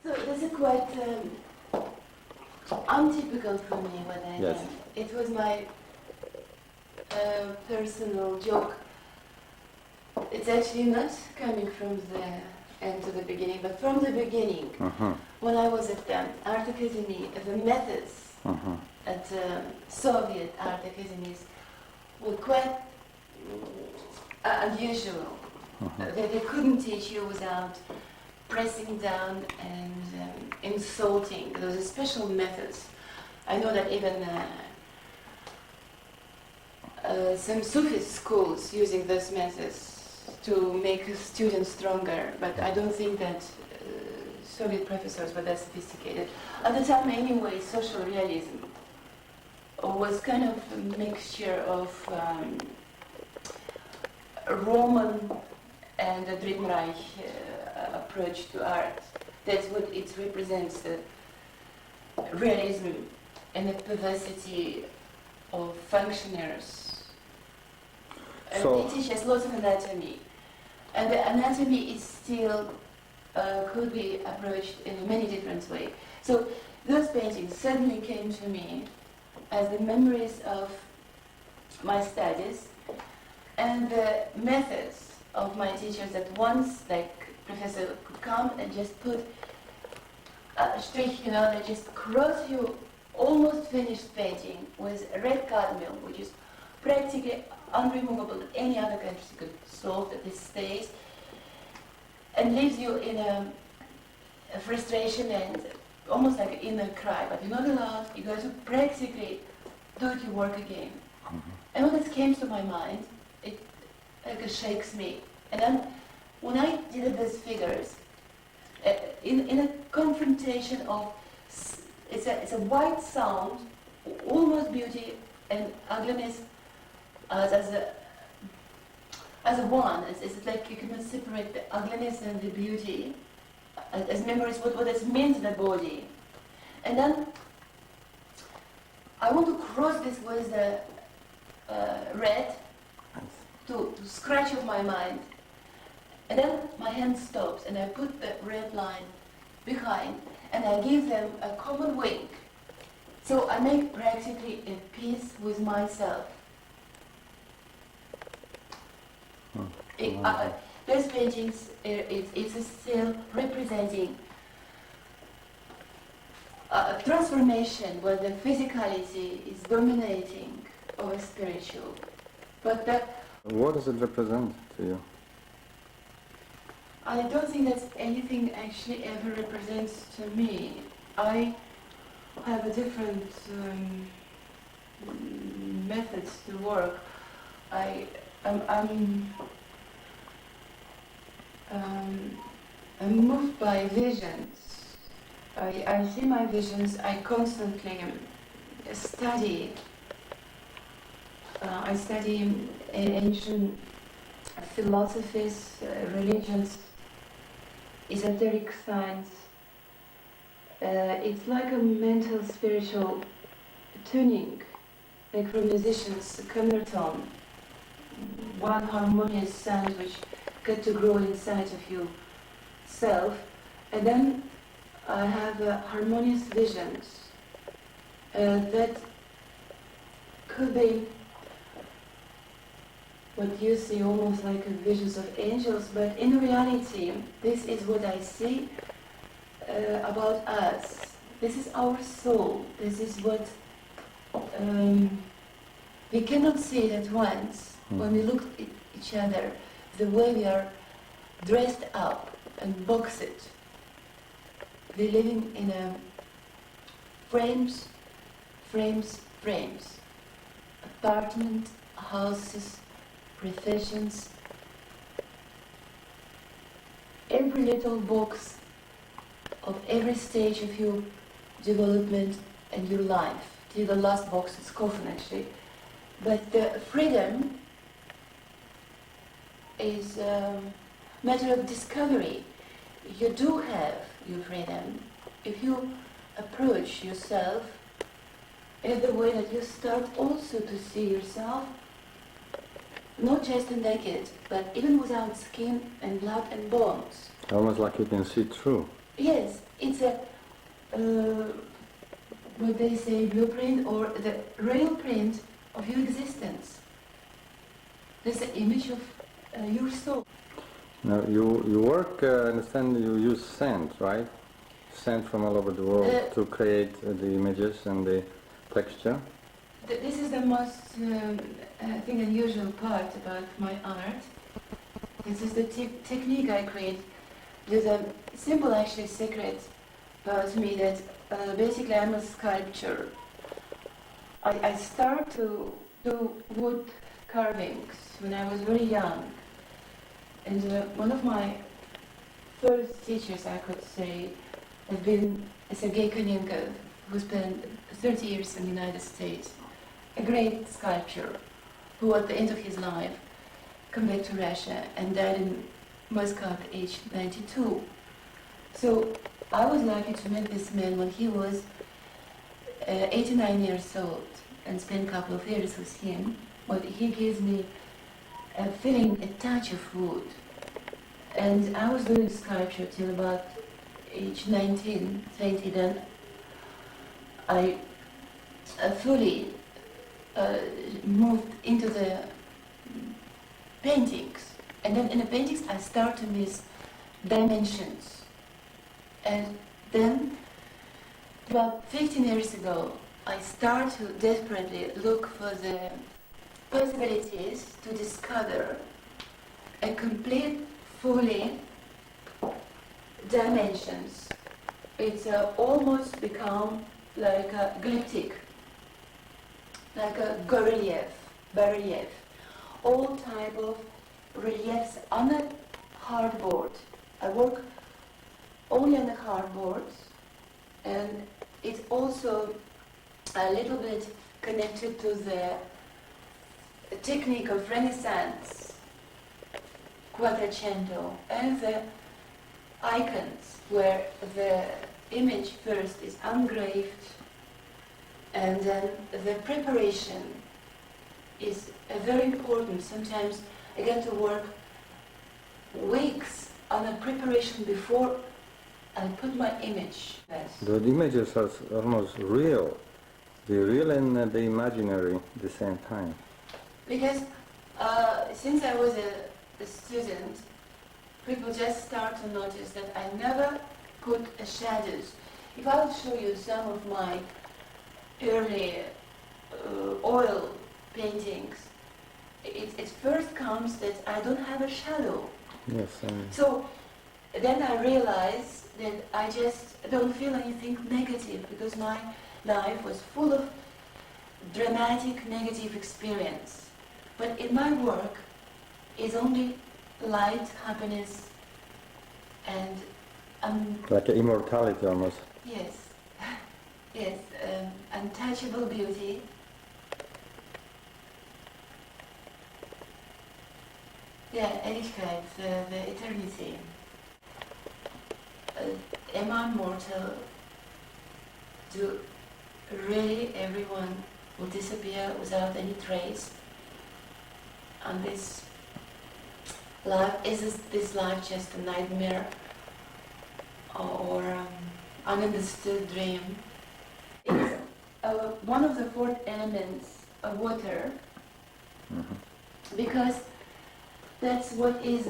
So this is quite untypical for me what I Yes. am. It was my personal joke. It's actually not coming from the end to the beginning, but from the beginning. When I was at the Art Academy, the methods at Soviet art academies were quite unusual. They couldn't teach you without pressing down and insulting. There was special methods. I know that even some Sufi schools using those methods to make students stronger, but I don't think that Soviet professors were that sophisticated. At the time anyway, social realism was kind of a mixture of Roman and the Dream Reich approach to art. That's what it represents, the realism and the perversity of functionaries. So it teaches lots of anatomy. And the anatomy is still, could be approached in many different ways. So those paintings suddenly came to me as the memories of my studies and the methods of my teachers that once, like professor could come and just put a strich, they just cross you almost finished painting with red cadmium, which is practically unremovable that any other country could solve at this stage, and leaves you in a frustration and almost like an inner cry, but you're not allowed, you got to practically do your work again. And when this came to my mind, it like shakes me. And then when I did these figures, in a confrontation of, it's a white sound, almost beauty and ugliness as a one. It's like you cannot separate the ugliness and the beauty as memories, what it's meant to the body. And then I want to cross this with the red to scratch off my mind. And then my hand stops and I put the red line behind and I give them a common wink. So I make practically a peace with myself. Those paintings, it's still representing a transformation where the physicality is dominating over spiritual. But that... What does it represent to you? I don't think that anything actually ever represents to me. I have a different methods to work. I'm moved by visions. I see my visions. I constantly study. I study ancient philosophies, religions, esoteric science. It's like a mental, spiritual tuning, like for musicians, a tone, one harmonious sound which get to grow inside of yourself, and then I have harmonious visions that could be what you see almost like visions of angels, but in reality, this is what I see about us. This is our soul. This is what we cannot see it at once when we look at each other, the way we are dressed up and boxed. We're living in a frames, apartment, houses, professions. Every little box of every stage of your development and your life. Till the last box is coffin actually. But the freedom is a matter of discovery. You do have your freedom if you approach yourself in the way that you start also to see yourself not just naked, but even without skin and blood and bones. Almost like you can see through. Yes, it's a, what they say, blueprint or the real print of your existence. That's the image of your soul. Now you work, I understand you use sand, right? Sand from all over the world to create the images and the texture. This is the most, I think, unusual part about my art. This is the technique I create. There's a simple, actually, secret about me that basically I'm a sculptor. I start to do wood carvings when I was very young. And one of my first teachers, I could say, has been Sergei Konenko, who spent 30 years in the United States, a great sculptor who at the end of his life came back to Russia and died in Moscow at age 92. So I was lucky to meet this man when he was 89 years old and spent a couple of years with him. But he gives me a feeling, a touch of wood. And I was doing sculpture till about age 19, 20, then I fully moved into the paintings. And then in the paintings I start to miss dimensions. And then about 15 years ago I start to desperately look for the possibilities to discover a complete, fully dimensions. It's almost become like a glyptic, like a bas-relief, all type of reliefs on a hardboard. I work only on the hardboards, and it's also a little bit connected to the technique of Renaissance, Quattrocento, and the icons, where the image first is engraved and then the preparation is very important. Sometimes I get to work weeks on a preparation before I put my image. Yes. The images are almost real. The real and the imaginary at the same time. Because since I was a student, people just start to notice that I never put shadows. If I would show you some of my early oil paintings, it first comes that I don't have a shadow. Yes. So then I realized that I just don't feel anything negative because my life was full of dramatic negative experience. But in my work is only light, happiness, and like immortality almost. yes, yes, untouchable beauty. Yeah, Ewigkeit, the eternity. Am I mortal? Do really everyone will disappear without any trace? And this life, is this life just a nightmare or ununderstood dream? It's one of the four elements of water, because that's what is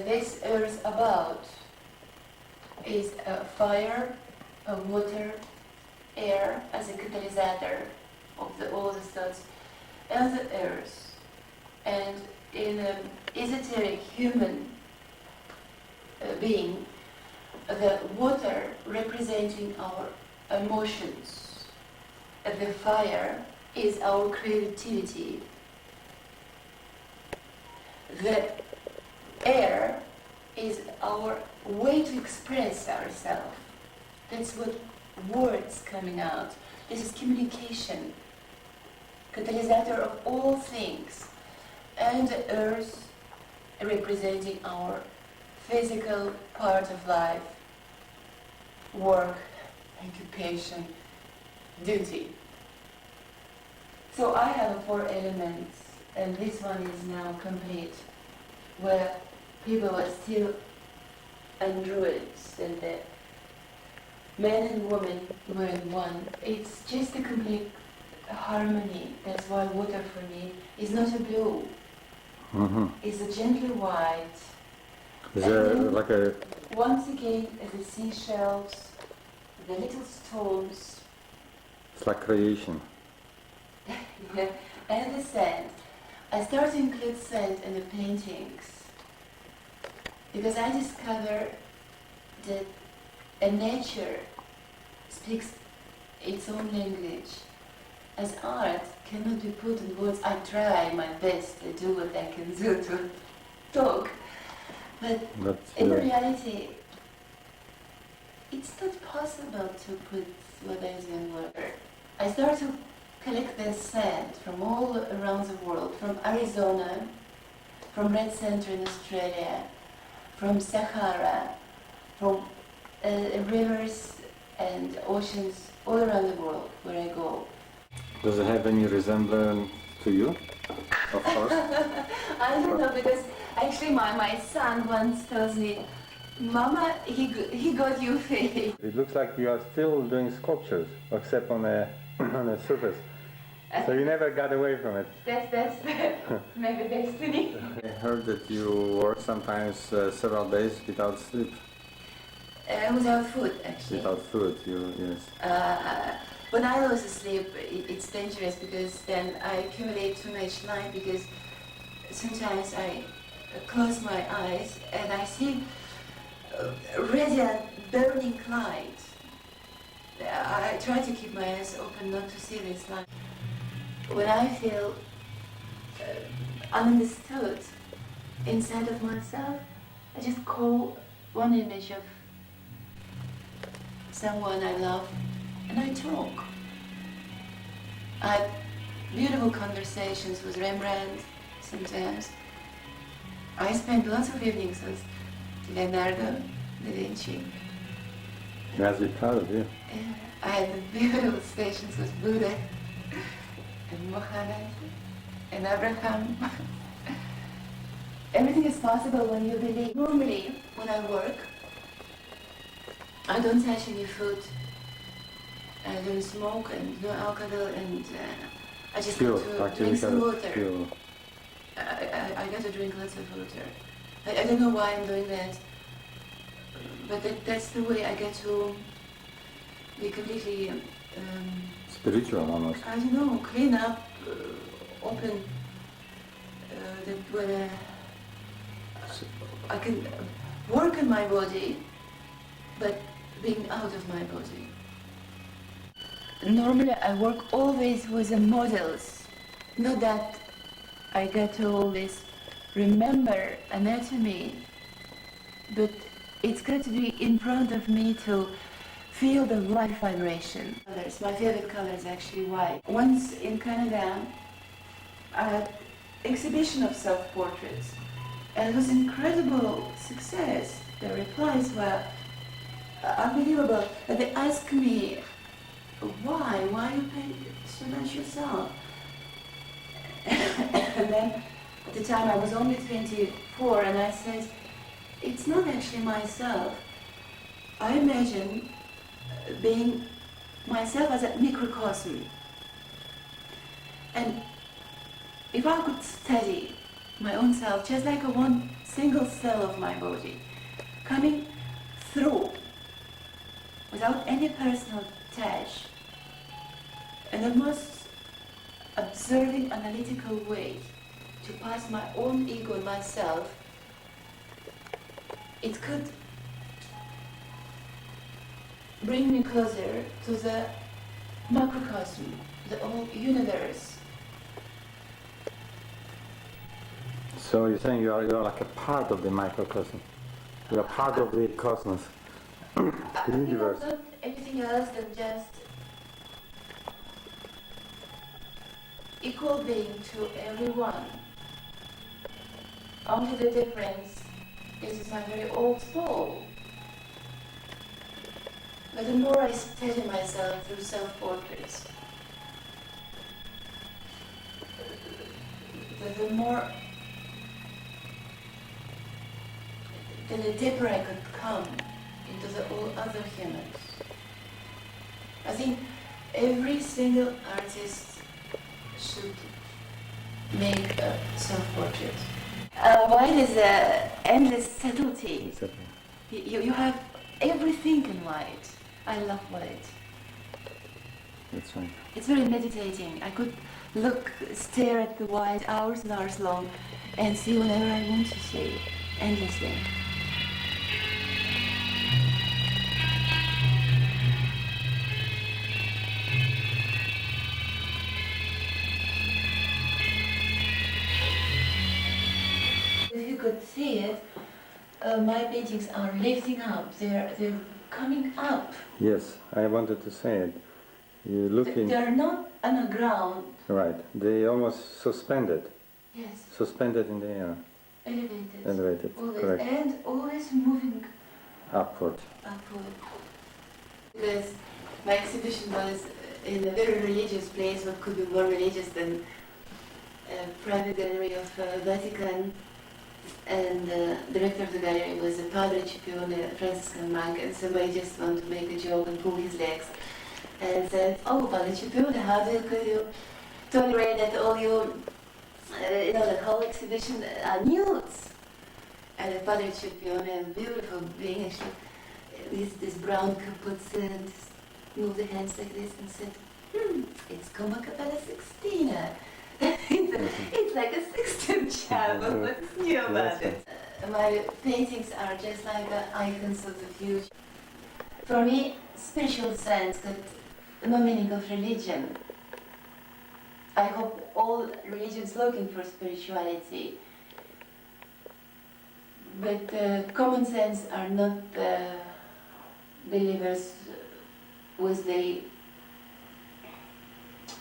this earth about, is fire, water, air as a catalysator of all the thoughts, and the earth. And in an esoteric human being, the water representing our emotions, the fire is our creativity, the air is our way to express ourselves. That's what words coming out. This is communication, catalysator of all things. And the earth representing our physical part of life, work, occupation, duty. So I have four elements, and this one is now complete, where people were still androids and the men and women were in one. It's just a complete harmony. That's why water for me is not a blue. Mm-hmm. It's a gently white. Is there like a... Once again, the seashells, the little stones. It's like creation. Yeah, and the sand. I started to include sand in the paintings because I discovered that a nature speaks its own language. As art cannot be put in words. I try my best to do what I can do to talk, but in reality, it's not possible to put what is in water. I started to collect the sand from all around the world, from Arizona, from Red Center in Australia, from Sahara, from rivers and oceans all around the world where I go. Does it have any resemblance to you? Of course. I don't know, because actually my son once tells me, Mama, he got you fake. It looks like you are still doing sculptures, except on a surface. So you never got away from it. That's maybe destiny. I heard that you work sometimes several days without sleep. Without food, actually. Without food, yes. When I lose sleep, it's dangerous because then I accumulate too much light, because sometimes I close my eyes and I see radiant burning light. I try to keep my eyes open not to see this light. When I feel ununderstood inside of myself, I just call one image of someone I love and I talk. I have beautiful conversations with Rembrandt sometimes. I spend lots of evenings with Leonardo da Vinci. Yes, you're proud of you. I had beautiful stations with Buddha and Muhammad and Abraham. Everything is possible when you believe. Normally, when I work, I don't touch any food. I don't smoke and no alcohol, and I just got to drink some water. I got to drink lots of water. I don't know why I'm doing that, but that's the way I get to be completely spiritual almost. I don't know, clean up, open. When I can work in my body, but being out of my body. Normally I work always with the models, not that I get to always remember anatomy, but it's got to be in front of me to feel the light vibration. My favorite color is actually white. Once in Canada, I had exhibition of self-portraits, and it was incredible success. The replies were unbelievable. And they asked me, why you paint so much yourself? And then at the time I was only 24, and I said, it's not actually myself. I imagine being myself as a microcosm. And if I could study my own self just like a one single cell of my body, coming through without any personal touch, in the most observing, analytical way, to pass my own ego and myself, it could bring me closer to the macrocosm, the whole universe. So you're saying you are like a part of the microcosm. You are part of the cosmos, the universe. Not anything else than just equal being to everyone. Only the difference is my very old soul. But the more I study myself through self-portraits, the more then a Deborah could come into all other humans. I think every single artist should make a self-portrait. White is endless subtlety. Exactly. You have everything in white. I love white. That's right. It's very meditating. I could stare at the white hours and hours long and see whatever I want to see, endlessly. If you could see it, my paintings are lifting up. They're coming up. Yes, I wanted to say it. You look in. They're not on the ground. Right. They almost suspended. Yes. Suspended in the air. Elevated. Elevated. Always, Correct. and always moving Upward. upward. Because my exhibition was in a very religious place. What could be more religious than a private gallery of Vatican? And the director of the gallery was a Padre Cipione, a Franciscan monk, and somebody just wanted to make a joke and pull his legs and said, "Oh, Padre Cipione, how could you tolerate that all you, the whole exhibition are nudes?" And Padre Cipione, a beautiful being, actually, this brown caput, and moved the hands like this and said, "It's Coma Capella Sixtina." It's like a 16th chapel, what's new about it? My paintings are just like icons of the future. For me, spiritual sense got no meaning of religion. I hope all religions looking for spirituality. But common sense are not believers with the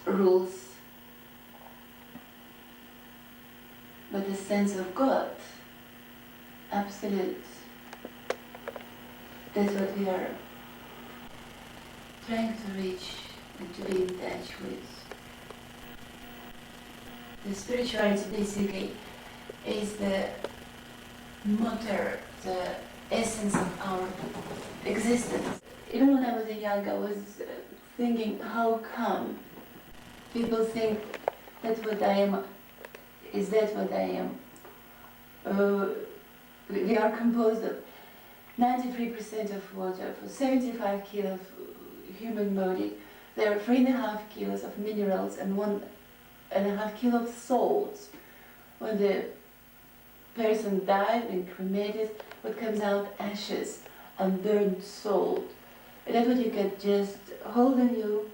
rules, but the sense of God, absolute. That's what we are trying to reach and to be in touch with. The spirituality basically is the motor, the essence of our existence. Even when I was young, I was thinking, how come people think that what I am is that what I am? We are composed of 93% of water, for 75 kilos of human body. There are 3.5 kilos of minerals and 1.5 kilos of salts. When the person died and cremated, what comes out? Ashes and burned salt. And that's what you can just hold in your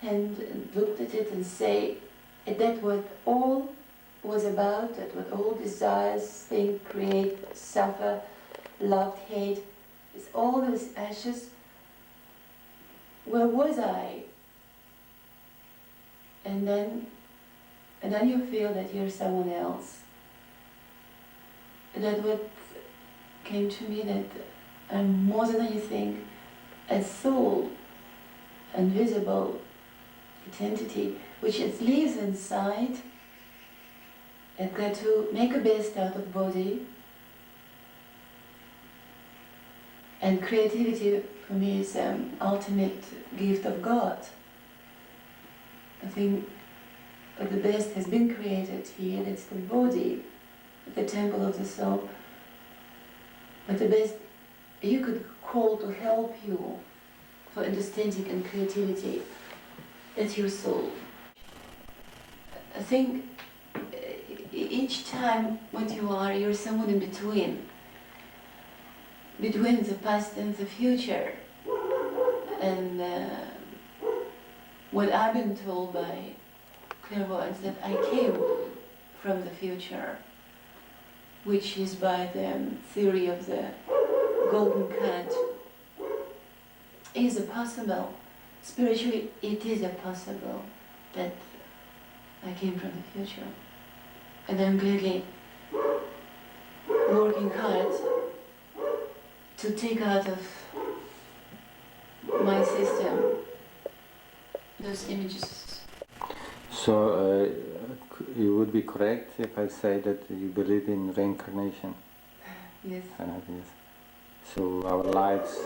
hand and look at it and say, is that what all was about, that what all desires, think, create, suffer, love, hate, is all those ashes. Where was I? And then you feel that you're someone else. And that what came to me, that I'm more than anything, a soul, invisible entity, which it lives inside. I've got to make a best out of body. And creativity for me is an ultimate gift of God. I think the best has been created here, it's the body, the temple of the soul. But the best you could call to help you for understanding and creativity, that's your soul. I think each time when you're someone in between the past and the future. And what I've been told by clairvoyants, that I came from the future, which is by the theory of the golden cat, is it possible. Spiritually, it is possible that I came from the future. And I'm gladly working hard to take out of my system those images. So you would be correct if I say that you believe in reincarnation? Yes. Yes. So our lives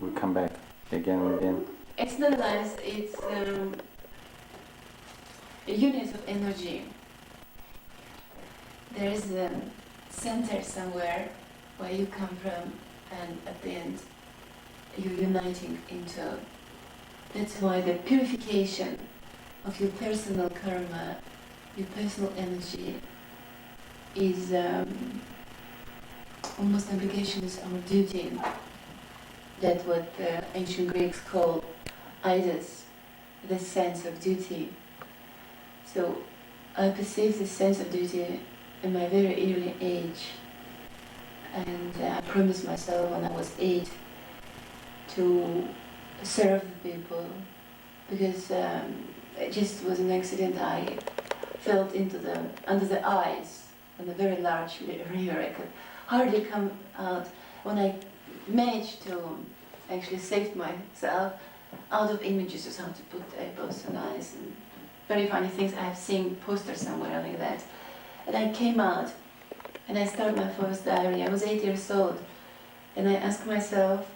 will come back again and again. It's not lies, it's units of energy. There is a center somewhere where you come from, and at the end you're uniting into. That's why the purification of your personal karma, your personal energy, is almost obligations or duty. That's what the ancient Greeks called idos, the sense of duty. So I perceived the sense of duty in my very early age, and I promised myself when I was 8 to serve the people, because it just was an accident. I fell under the ice on a very large river. I could hardly come out. When I managed to actually save myself out of images of how to put apples on ice and very funny things. I have seen posters somewhere like that. And I came out and I started my first diary. I was 8 years old, and I asked myself,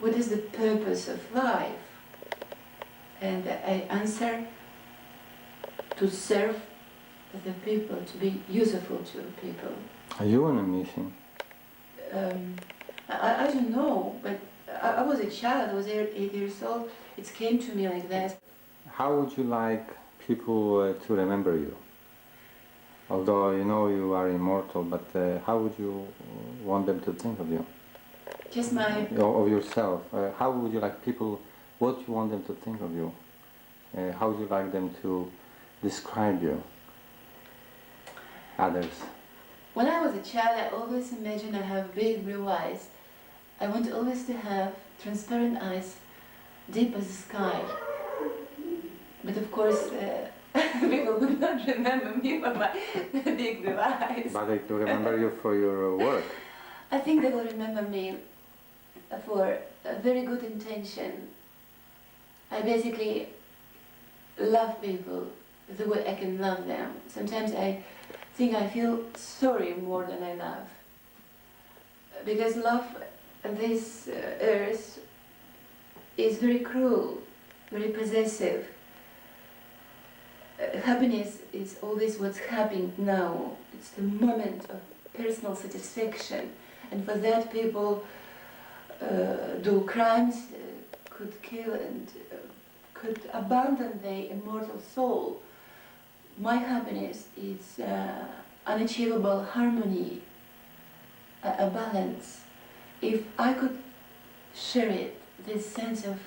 what is the purpose of life? And I answered, to serve the people, to be useful to people. Are you on a mission? I don't know, but I was a child, I was 8 years old. It came to me like that. How would you like people to remember you? Although you know you are immortal, but how would you want them to think of you? Just my... Of yourself. How would you like people, what you want them to think of you? How would you like them to describe you? Others. When I was a child, I always imagined I have big blue eyes. I want always to have transparent eyes, deep as the sky. But of course, people would not remember me for my big blue eyes. But they will remember you for your work. I think they will remember me for a very good intention. I basically love people the way I can love them. Sometimes I think I feel sorry more than I love. Because love on this earth is very cruel, very possessive. Happiness is always what's happening now. It's the moment of personal satisfaction. And for that people do crimes, could kill and could abandon their immortal soul. My happiness is unachievable harmony, a balance. If I could share it, this sense of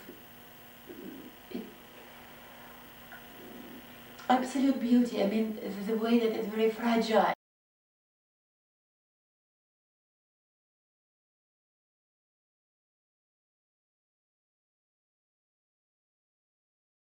absolute beauty, I mean the way that it's very fragile.